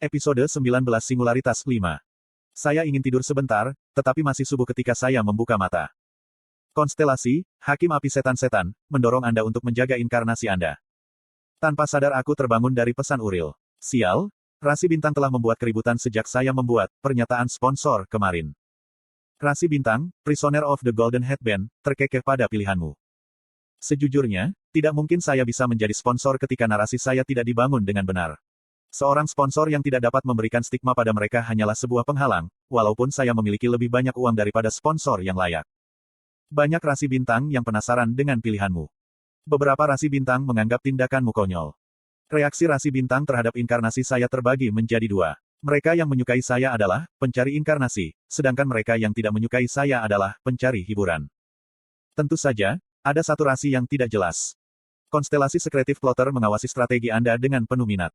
Episode 19 Singularitas 5. Saya ingin tidur sebentar, tetapi masih subuh ketika saya membuka mata. Konstelasi, Hakim Api Setan-Setan, mendorong Anda untuk menjaga inkarnasi Anda. Tanpa sadar aku terbangun dari pesan Uril. Sial, Rasi Bintang telah membuat keributan sejak saya membuat pernyataan sponsor kemarin. Rasi Bintang, Prisoner of the Golden Headband, terkekeh pada pilihanmu. Sejujurnya, tidak mungkin saya bisa menjadi sponsor ketika narasi saya tidak dibangun dengan benar. Seorang sponsor yang tidak dapat memberikan stigma pada mereka hanyalah sebuah penghalang, walaupun saya memiliki lebih banyak uang daripada sponsor yang layak. Banyak rasi bintang yang penasaran dengan pilihanmu. Beberapa rasi bintang menganggap tindakanmu konyol. Reaksi rasi bintang terhadap inkarnasi saya terbagi menjadi dua. Mereka yang menyukai saya adalah pencari inkarnasi, sedangkan mereka yang tidak menyukai saya adalah pencari hiburan. Tentu saja, ada satu rasi yang tidak jelas. Konstelasi Sekretif Plotter mengawasi strategi Anda dengan penuh minat.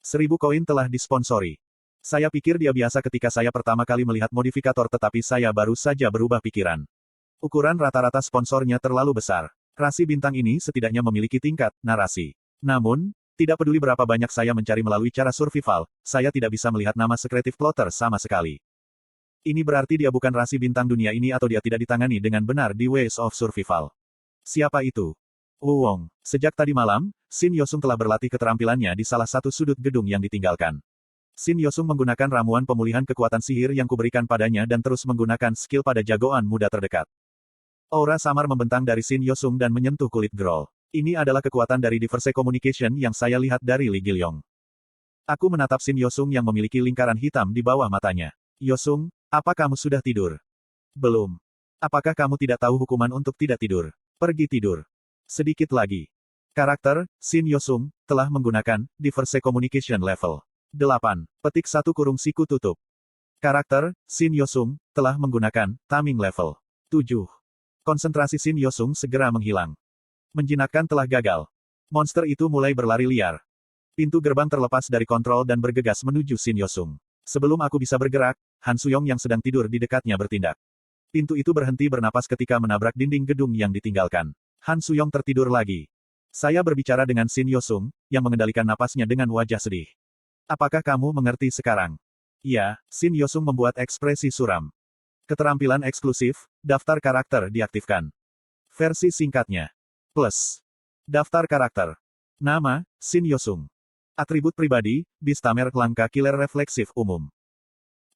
1000 koin telah disponsori. Saya pikir dia biasa ketika saya pertama kali melihat modifikator tetapi saya baru saja berubah pikiran. Ukuran rata-rata sponsornya terlalu besar. Rasi bintang ini setidaknya memiliki tingkat narasi. Namun, tidak peduli berapa banyak saya mencari melalui cara survival, saya tidak bisa melihat nama Sekretif Plotter sama sekali. Ini berarti dia bukan rasi bintang dunia ini atau dia tidak ditangani dengan benar di Ways of Survival. Siapa itu? Wu Wong. Sejak tadi malam, Shin Yosung telah berlatih keterampilannya di salah satu sudut gedung yang ditinggalkan. Shin Yosung menggunakan ramuan pemulihan kekuatan sihir yang kuberikan padanya dan terus menggunakan skill pada jagoan muda terdekat. Aura samar membentang dari Shin Yosung dan menyentuh kulit Groll. Ini adalah kekuatan dari Diverse Communication yang saya lihat dari Li Gilyong. Aku menatap Shin Yosung yang memiliki lingkaran hitam di bawah matanya. Yosung, apa kamu sudah tidur? Belum. Apakah kamu tidak tahu hukuman untuk tidak tidur? Pergi tidur. Sedikit lagi. Karakter, Shin Yosung, telah menggunakan Diverse Communication Level 8. Petik 1 kurung siku tutup. Karakter, Shin Yosung, telah menggunakan Taming Level 7. Konsentrasi Shin Yosung segera menghilang. Menjinakkan telah gagal. Monster itu mulai berlari liar. Pintu gerbang terlepas dari kontrol dan bergegas menuju Shin Yosung. Sebelum aku bisa bergerak, Han Suyong yang sedang tidur di dekatnya bertindak. Pintu itu berhenti bernapas ketika menabrak dinding gedung yang ditinggalkan. Han Suyong tertidur lagi. Saya berbicara dengan Shin Yosung, yang mengendalikan napasnya dengan wajah sedih. Apakah kamu mengerti sekarang? Ya, Shin Yosung membuat ekspresi suram. Keterampilan eksklusif, daftar karakter diaktifkan. Versi singkatnya. Plus. Daftar karakter. Nama, Shin Yosung. Atribut pribadi, Beastamer langka killer refleksif umum.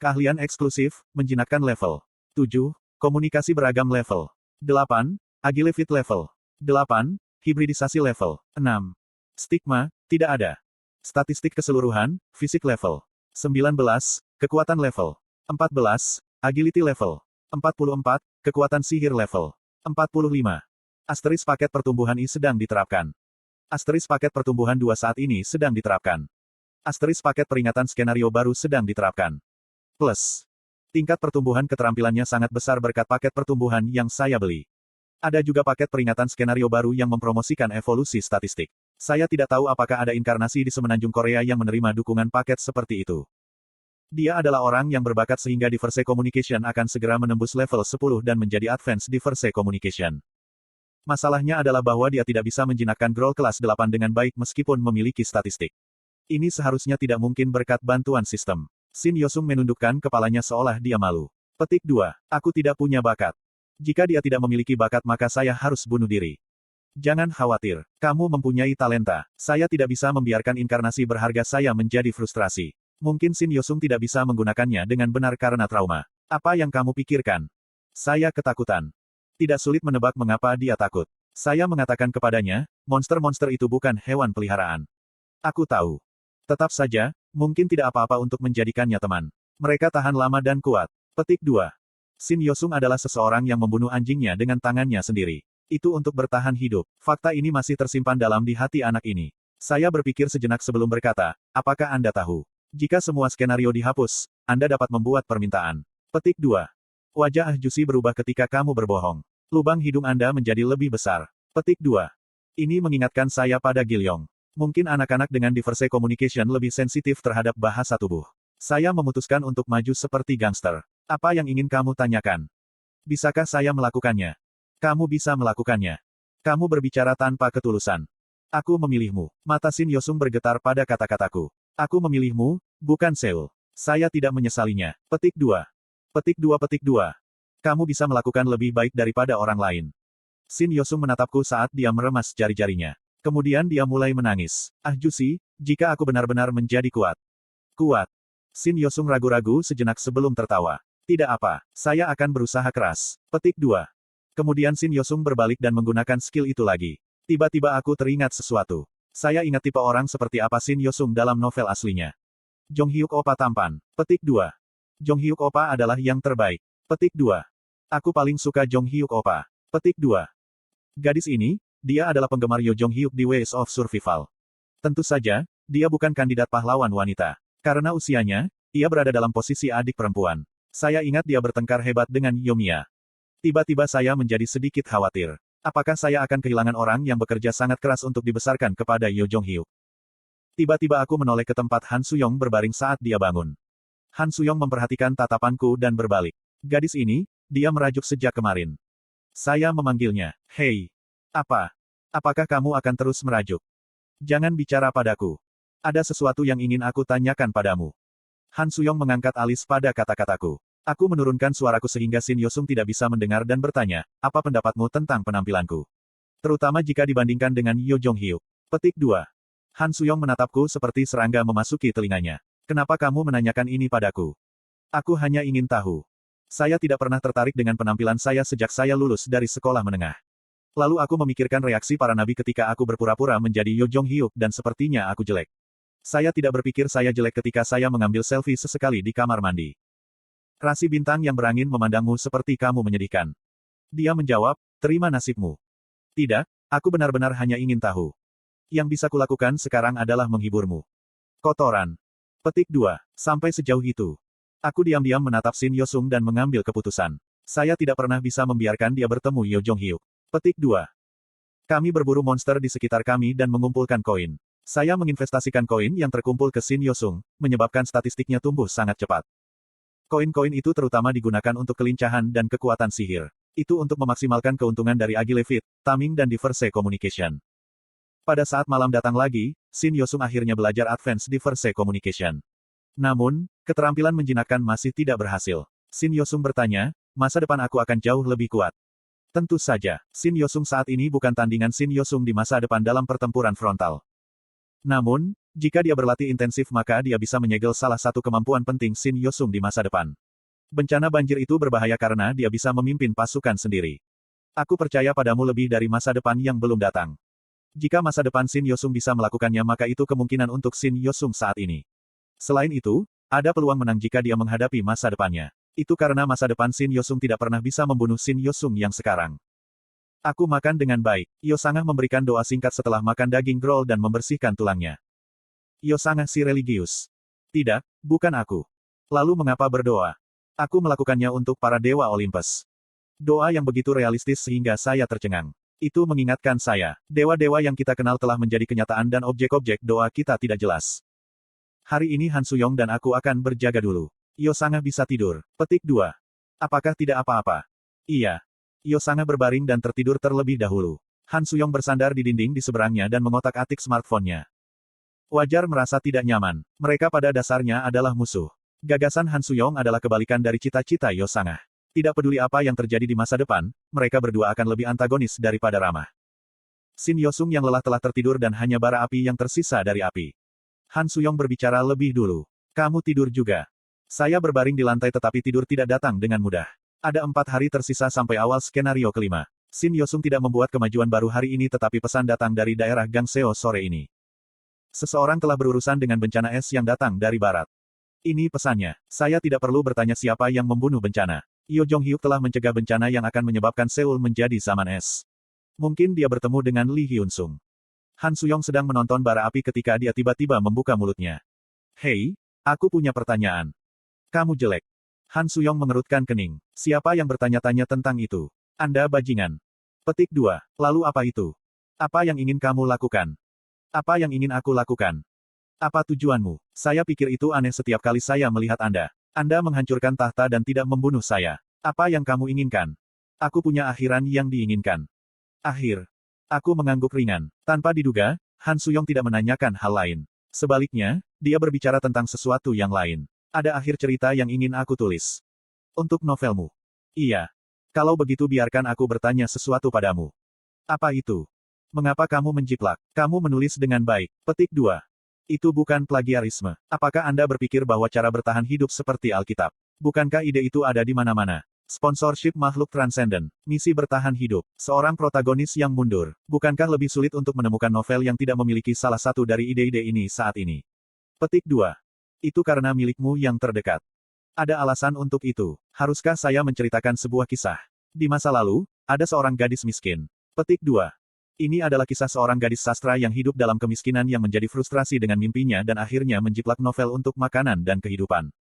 Keahlian eksklusif, menjinakkan level 7, komunikasi beragam level 8, agility level 8, hibridisasi level 6. Stigma, tidak ada. Statistik keseluruhan, fisik level 19, kekuatan level 14, agility level 44, kekuatan sihir level 45. Asteris paket pertumbuhan I sedang diterapkan. Asteris paket pertumbuhan 2 saat ini sedang diterapkan. Asteris paket peringatan skenario baru sedang diterapkan. Plus. Tingkat pertumbuhan keterampilannya sangat besar berkat paket pertumbuhan yang saya beli. Ada juga paket peringatan skenario baru yang mempromosikan evolusi statistik. Saya tidak tahu apakah ada inkarnasi di semenanjung Korea yang menerima dukungan paket seperti itu. Dia adalah orang yang berbakat sehingga Diverse Communication akan segera menembus level 10 dan menjadi Advanced Diverse Communication. Masalahnya adalah bahwa dia tidak bisa menjinakkan Groll kelas 8 dengan baik meskipun memiliki statistik. Ini seharusnya tidak mungkin berkat bantuan sistem. Shin Yosung menundukkan kepalanya seolah dia malu. Petik 2. Aku tidak punya bakat. Jika dia tidak memiliki bakat maka saya harus bunuh diri. Jangan khawatir. Kamu mempunyai talenta. Saya tidak bisa membiarkan inkarnasi berharga saya menjadi frustrasi. Mungkin Shin Yosung tidak bisa menggunakannya dengan benar karena trauma. Apa yang kamu pikirkan? Saya ketakutan. Tidak sulit menebak mengapa dia takut. Saya mengatakan kepadanya, monster-monster itu bukan hewan peliharaan. Aku tahu. Tetap saja, mungkin tidak apa-apa untuk menjadikannya teman. Mereka tahan lama dan kuat. Petik 2. Shin Yosung adalah seseorang yang membunuh anjingnya dengan tangannya sendiri. Itu untuk bertahan hidup. Fakta ini masih tersimpan dalam di hati anak ini. Saya berpikir sejenak sebelum berkata, apakah Anda tahu? Jika semua skenario dihapus, Anda dapat membuat permintaan. Petik 2. Wajah Ahjusi berubah ketika kamu berbohong. Lubang hidung Anda menjadi lebih besar. Petik 2. Ini mengingatkan saya pada Gilyong. Mungkin anak-anak dengan Diverse Communication lebih sensitif terhadap bahasa tubuh. Saya memutuskan untuk maju seperti gangster. Apa yang ingin kamu tanyakan? Bisakah saya melakukannya? Kamu bisa melakukannya. Kamu berbicara tanpa ketulusan. Aku memilihmu. Mata Shin Yosung bergetar pada kata-kataku. Aku memilihmu, Bukan Seoul. Saya tidak menyesalinya. Petik 2. Petik 2 petik 2. Kamu bisa melakukan lebih baik daripada orang lain. Shin Yosung menatapku saat dia meremas jari-jarinya. Kemudian dia mulai menangis. Ah Jusi, jika aku benar-benar menjadi kuat. Kuat. Shin Yosung ragu-ragu sejenak sebelum tertawa. Tidak apa, saya akan berusaha keras. Petik 2. Kemudian Shin Yosung berbalik dan menggunakan skill itu lagi. Tiba-tiba aku teringat sesuatu. Saya ingat tipe orang seperti apa Shin Yosung dalam novel aslinya. Jong Hyuk Oppa tampan. Petik 2. Jong Hyuk Oppa adalah yang terbaik. Petik 2. Aku paling suka Jong Hyuk Oppa. Petik 2. Gadis ini, dia adalah penggemar Yo Jong Hyuk di Ways of Survival. Tentu saja, dia bukan kandidat pahlawan wanita. Karena usianya, ia berada dalam posisi adik perempuan. Saya ingat dia bertengkar hebat dengan Yomiya. Tiba-tiba saya menjadi sedikit khawatir. Apakah saya akan kehilangan orang yang bekerja sangat keras untuk dibesarkan kepada Yo Jong Hyuk? Tiba-tiba aku menoleh ke tempat Han Suyong berbaring saat dia bangun. Han Suyong memperhatikan tatapanku dan berbalik. Gadis ini, dia merajuk sejak kemarin. Saya memanggilnya, "Hei, apa? Apakah kamu akan terus merajuk? Jangan bicara padaku. Ada sesuatu yang ingin aku tanyakan padamu." Han Suyong mengangkat alis pada kata-kataku. Aku menurunkan suaraku sehingga Shin Yosung tidak bisa mendengar dan bertanya, "Apa pendapatmu tentang penampilanku? Terutama jika dibandingkan dengan Yo Jong Hyuk." Petik 2. Han Suyong menatapku seperti serangga memasuki telinganya. "Kenapa kamu menanyakan ini padaku?" "Aku hanya ingin tahu. Saya tidak pernah tertarik dengan penampilan saya sejak saya lulus dari sekolah menengah. Lalu aku memikirkan reaksi para nabi ketika aku berpura-pura menjadi Yo Jong Hyuk dan sepertinya aku jelek. Saya tidak berpikir saya jelek ketika saya mengambil selfie sesekali di kamar mandi. Rasi bintang yang berangin memandangmu seperti kamu menyedihkan." Dia menjawab, "Terima nasibmu." "Tidak, aku benar-benar hanya ingin tahu. Yang bisa kulakukan sekarang adalah menghiburmu." Kotoran. Petik 2. Sampai sejauh itu. Aku diam-diam menatap Shin Yosung dan mengambil keputusan. Saya tidak pernah bisa membiarkan dia bertemu Yo Jong Hyuk. Petik 2. Kami berburu monster di sekitar kami dan mengumpulkan koin. Saya menginvestasikan koin yang terkumpul ke Shin Yosung, menyebabkan statistiknya tumbuh sangat cepat. Koin-koin itu terutama digunakan untuk kelincahan dan kekuatan sihir. Itu untuk memaksimalkan keuntungan dari Agilevit, Taming dan Diverse Communication. Pada saat malam datang lagi, Shin Yosung akhirnya belajar Advance Diverse Communication. Namun, keterampilan menjinakkan masih tidak berhasil. Shin Yosung bertanya, "Masa depan aku akan jauh lebih kuat?" Tentu saja, Shin Yosung saat ini bukan tandingan Shin Yosung di masa depan dalam pertempuran frontal. Namun, jika dia berlatih intensif maka dia bisa menyegel salah satu kemampuan penting Shin Yosung di masa depan. Bencana banjir itu berbahaya karena dia bisa memimpin pasukan sendiri. Aku percaya padamu lebih dari masa depan yang belum datang. Jika masa depan Shin Yosung bisa melakukannya maka itu kemungkinan untuk Shin Yosung saat ini. Selain itu, ada peluang menang jika dia menghadapi masa depannya. Itu karena masa depan Shin Yosung tidak pernah bisa membunuh Shin Yosung yang sekarang. Aku makan dengan baik. Yo Sangah memberikan doa singkat setelah makan daging growl dan membersihkan tulangnya. Yo Sangah si religius. Tidak, bukan aku. Lalu mengapa berdoa? Aku melakukannya untuk para dewa Olympus. Doa yang begitu realistis sehingga saya tercengang. Itu mengingatkan saya, dewa-dewa yang kita kenal telah menjadi kenyataan dan objek-objek doa kita tidak jelas. Hari ini Han Suyong dan aku akan berjaga dulu. Yo Sangah bisa tidur. Petik 2. Apakah tidak apa-apa? Iya. Yo Sangah berbaring dan tertidur terlebih dahulu. Han Suyong bersandar di dinding di seberangnya dan mengotak-atik smartphone-nya. Wajar merasa tidak nyaman. Mereka pada dasarnya adalah musuh. Gagasan Han Suyong adalah kebalikan dari cita-cita Yo Sangah. Tidak peduli apa yang terjadi di masa depan, mereka berdua akan lebih antagonis daripada ramah. Shin Yosung yang lelah telah tertidur dan hanya bara api yang tersisa dari api. Han Suyong berbicara lebih dulu. "Kamu tidur juga." Saya berbaring di lantai tetapi tidur tidak datang dengan mudah. Ada 4 hari tersisa sampai awal skenario kelima. Shin Yosung tidak membuat kemajuan baru hari ini tetapi pesan datang dari daerah Gangseo sore ini. Seseorang telah berurusan dengan bencana es yang datang dari barat. Ini pesannya. Saya tidak perlu bertanya siapa yang membunuh bencana. Yo Jong Hyuk telah mencegah bencana yang akan menyebabkan Seoul menjadi zaman es. Mungkin dia bertemu dengan Lee Hyun Sung. Han Suyong sedang menonton bara api ketika dia tiba-tiba membuka mulutnya. "Hei, aku punya pertanyaan. Kamu jelek." Han Suyong mengerutkan kening. Siapa yang bertanya-tanya tentang itu? Anda bajingan. Petik 2. Lalu apa itu? Apa yang ingin kamu lakukan? Apa yang ingin aku lakukan? Apa tujuanmu? Saya pikir itu aneh setiap kali saya melihat Anda. Anda menghancurkan tahta dan tidak membunuh saya. Apa yang kamu inginkan? Aku punya akhiran yang diinginkan. Akhir. Aku mengangguk ringan. Tanpa diduga, Han Suyong tidak menanyakan hal lain. Sebaliknya, dia berbicara tentang sesuatu yang lain. Ada akhir cerita yang ingin aku tulis. Untuk novelmu. Iya. Kalau begitu biarkan aku bertanya sesuatu padamu. Apa itu? Mengapa kamu menjiplak? Kamu menulis dengan baik. Petik 2. Itu bukan plagiarisme. Apakah Anda berpikir bahwa cara bertahan hidup seperti Alkitab? Bukankah ide itu ada di mana-mana? Sponsorship makhluk transenden. Misi bertahan hidup. Seorang protagonis yang mundur. Bukankah lebih sulit untuk menemukan novel yang tidak memiliki salah satu dari ide-ide ini saat ini? Petik 2. Itu karena milikmu yang terdekat. Ada alasan untuk itu. Haruskah saya menceritakan sebuah kisah? Di masa lalu, ada seorang gadis miskin. Petik 2. Ini adalah kisah seorang gadis sastra yang hidup dalam kemiskinan yang menjadi frustrasi dengan mimpinya dan akhirnya menjiplak novel untuk makanan dan kehidupan.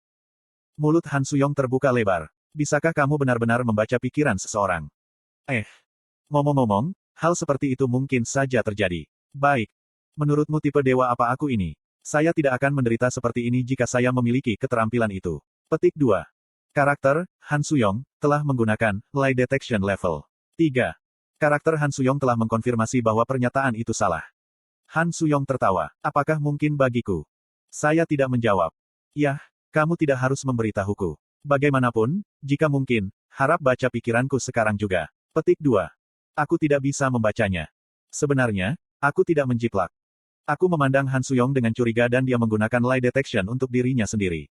Mulut Han Suyong terbuka lebar. Bisakah kamu benar-benar membaca pikiran seseorang? Ngomong-ngomong, hal seperti itu mungkin saja terjadi. Baik. Menurutmu tipe dewa apa aku ini? Saya tidak akan menderita seperti ini jika saya memiliki keterampilan itu. Petik 2. Karakter, Han Suyong, telah menggunakan lie detection level 3. Karakter Han Suyong telah mengkonfirmasi bahwa pernyataan itu salah. Han Suyong tertawa. Apakah mungkin bagiku? Saya tidak menjawab. Yah, kamu tidak harus memberitahuku. Bagaimanapun, jika mungkin, harap baca pikiranku sekarang juga. Petik 2. Aku tidak bisa membacanya. Sebenarnya, aku tidak menjiplak. Aku memandang Han Suyong dengan curiga dan dia menggunakan lie detection untuk dirinya sendiri.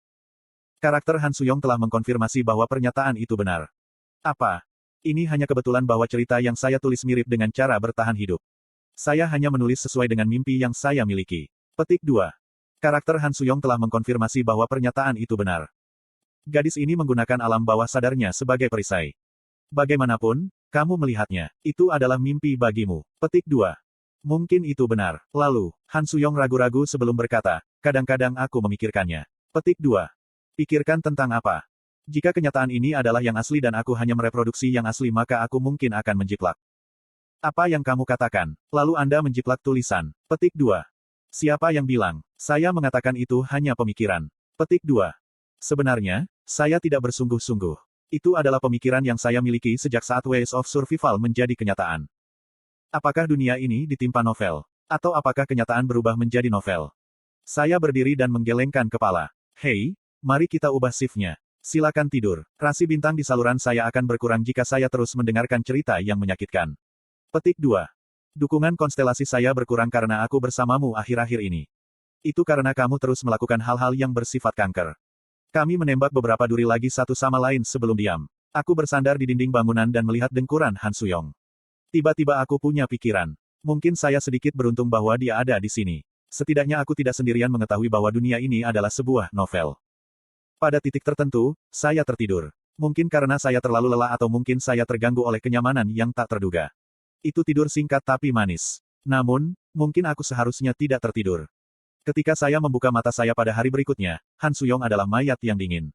Karakter Han Suyong telah mengkonfirmasi bahwa pernyataan itu benar. Apa? Ini hanya kebetulan bahwa cerita yang saya tulis mirip dengan cara bertahan hidup. Saya hanya menulis sesuai dengan mimpi yang saya miliki. Petik 2. Karakter Han Suyong telah mengkonfirmasi bahwa pernyataan itu benar. Gadis ini menggunakan alam bawah sadarnya sebagai perisai. Bagaimanapun, kamu melihatnya. Itu adalah mimpi bagimu. Petik 2. Mungkin itu benar. Lalu, Han Suyong ragu-ragu sebelum berkata, kadang-kadang aku memikirkannya. Petik 2. Pikirkan tentang apa? Jika kenyataan ini adalah yang asli dan aku hanya mereproduksi yang asli maka aku mungkin akan menjiplak. Apa yang kamu katakan? Lalu Anda menjiplak tulisan. Petik 2. Siapa yang bilang? Saya mengatakan itu hanya pemikiran. Petik 2. Sebenarnya, saya tidak bersungguh-sungguh. Itu adalah pemikiran yang saya miliki sejak saat Ways of Survival menjadi kenyataan. Apakah dunia ini ditimpa novel? Atau apakah kenyataan berubah menjadi novel? Saya berdiri dan menggelengkan kepala. Hei, mari kita ubah shift-nya. Silakan tidur. Rasi bintang di saluran saya akan berkurang jika saya terus mendengarkan cerita yang menyakitkan. Petik 2. Dukungan konstelasi saya berkurang karena aku bersamamu akhir-akhir ini. Itu karena kamu terus melakukan hal-hal yang bersifat kanker. Kami menembak beberapa duri lagi satu sama lain sebelum diam. Aku bersandar di dinding bangunan dan melihat dengkuran Han Suyong. Tiba-tiba aku punya pikiran. Mungkin saya sedikit beruntung bahwa dia ada di sini. Setidaknya aku tidak sendirian mengetahui bahwa dunia ini adalah sebuah novel. Pada titik tertentu, saya tertidur. Mungkin karena saya terlalu lelah atau mungkin saya terganggu oleh kenyamanan yang tak terduga. Itu tidur singkat tapi manis. Namun, mungkin aku seharusnya tidak tertidur. Ketika saya membuka mata saya pada hari berikutnya, Han Suyong adalah mayat yang dingin.